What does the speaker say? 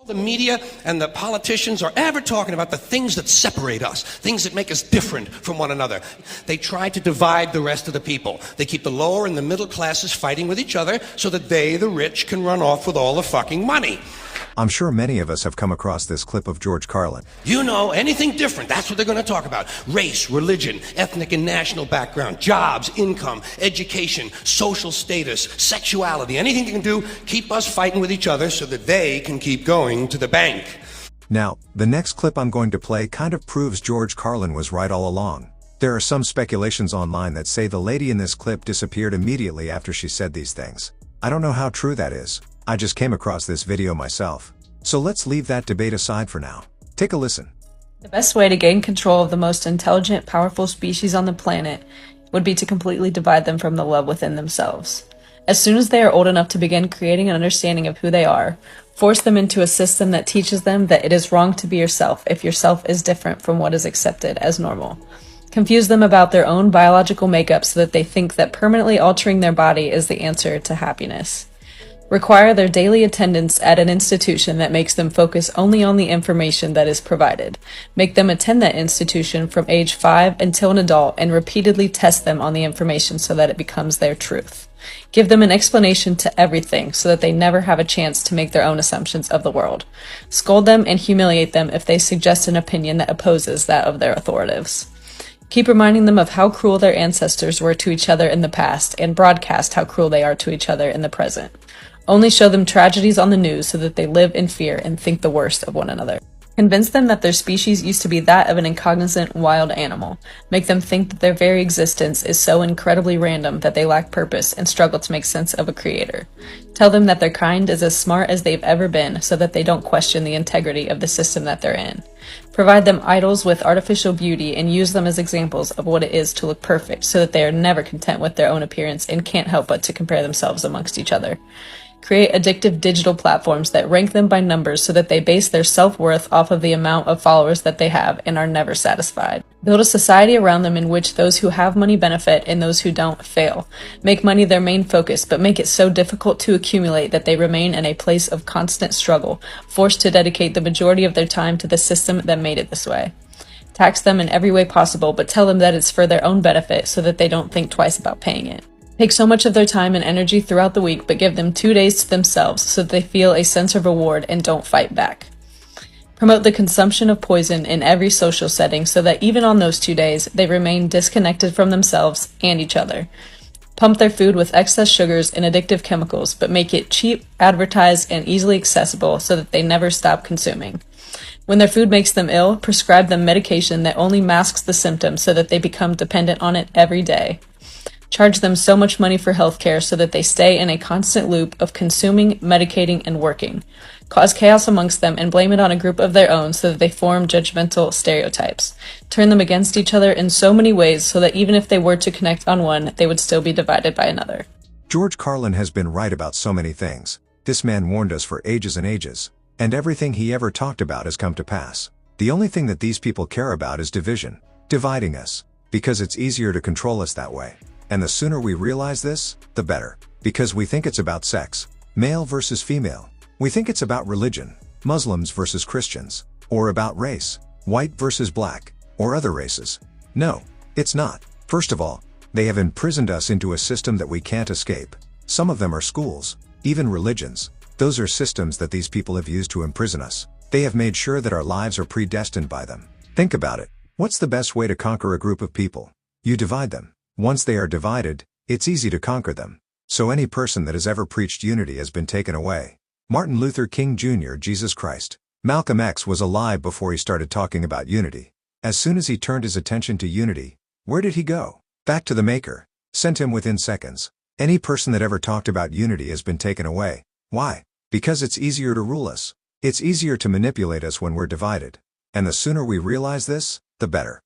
The media and the politicians are ever talking about the things that separate us, things that make us different from one another. They try to divide the rest of the people. They keep the lower and the middle classes fighting with each other so that they, the rich, can run off with all the fucking money. I'm sure many of us have come across this clip of George Carlin. You know, anything different, that's what they're going to talk about. Race, religion, ethnic and national background, jobs, income, education, social status, sexuality, anything they can do, keep us fighting with each other so that they can keep going to the bank. Now, the next clip I'm going to play kind of proves George Carlin was right all along. There are some speculations online that say the lady in this clip disappeared immediately after she said these things. I don't know how true that is. I just came across this video myself. So let's leave that debate aside for now. Take a listen. The best way to gain control of the most intelligent, powerful species on the planet would be to completely divide them from the love within themselves. As soon as they are old enough to begin creating an understanding of who they are, force them into a system that teaches them that it is wrong to be yourself if yourself is different from what is accepted as normal. Confuse them about their own biological makeup so that they think that permanently altering their body is the answer to happiness. Require their daily attendance at an institution that makes them focus only on the information that is provided. Make them attend that institution from age 5 until an adult and repeatedly test them on the information so that it becomes their truth. Give them an explanation to everything so that they never have a chance to make their own assumptions of the world. Scold them and humiliate them if they suggest an opinion that opposes that of their authorities. Keep reminding them of how cruel their ancestors were to each other in the past and broadcast how cruel they are to each other in the present. Only show them tragedies on the news so that they live in fear and think the worst of one another. Convince them that their species used to be that of an incognizant wild animal. Make them think that their very existence is so incredibly random that they lack purpose and struggle to make sense of a creator. Tell them that their kind is as smart as they've ever been so that they don't question the integrity of the system that they're in. Provide them idols with artificial beauty and use them as examples of what it is to look perfect so that they are never content with their own appearance and can't help but to compare themselves amongst each other. Create addictive digital platforms that rank them by numbers so that they base their self-worth off of the amount of followers that they have and are never satisfied. Build a society around them in which those who have money benefit and those who don't fail. Make money their main focus, but make it so difficult to accumulate that they remain in a place of constant struggle, forced to dedicate the majority of their time to the system that made it this way. Tax them in every way possible, but tell them that it's for their own benefit so that they don't think twice about paying it. Take so much of their time and energy throughout the week, but give them 2 days to themselves so that they feel a sense of reward and don't fight back. Promote the consumption of poison in every social setting so that even on those 2 days, they remain disconnected from themselves and each other. Pump their food with excess sugars and addictive chemicals, but make it cheap, advertised, and easily accessible so that they never stop consuming. When their food makes them ill, prescribe them medication that only masks the symptoms so that they become dependent on it every day. Charge them so much money for healthcare so that they stay in a constant loop of consuming, medicating, and working. Cause chaos amongst them and blame it on a group of their own so that they form judgmental stereotypes. Turn them against each other in so many ways so that even if they were to connect on one, they would still be divided by another. George Carlin has been right about so many things. This man warned us for ages and ages. And everything he ever talked about has come to pass. The only thing that these people care about is division. Dividing us. Because it's easier to control us that way. And the sooner we realize this, the better. Because we think it's about sex, male versus female. We think it's about religion, Muslims versus Christians. Or about race, white versus black, or other races. No, it's not. First of all, they have imprisoned us into a system that we can't escape. Some of them are schools, even religions. Those are systems that these people have used to imprison us. They have made sure that our lives are predestined by them. Think about it. What's the best way to conquer a group of people? You divide them. Once they are divided, it's easy to conquer them. So any person that has ever preached unity has been taken away. Martin Luther King Jr., Jesus Christ. Malcolm X was alive before he started talking about unity. As soon as he turned his attention to unity, where did he go? Back to the Maker. Sent him within seconds. Any person that ever talked about unity has been taken away. Why? Because it's easier to rule us. It's easier to manipulate us when we're divided. And the sooner we realize this, the better.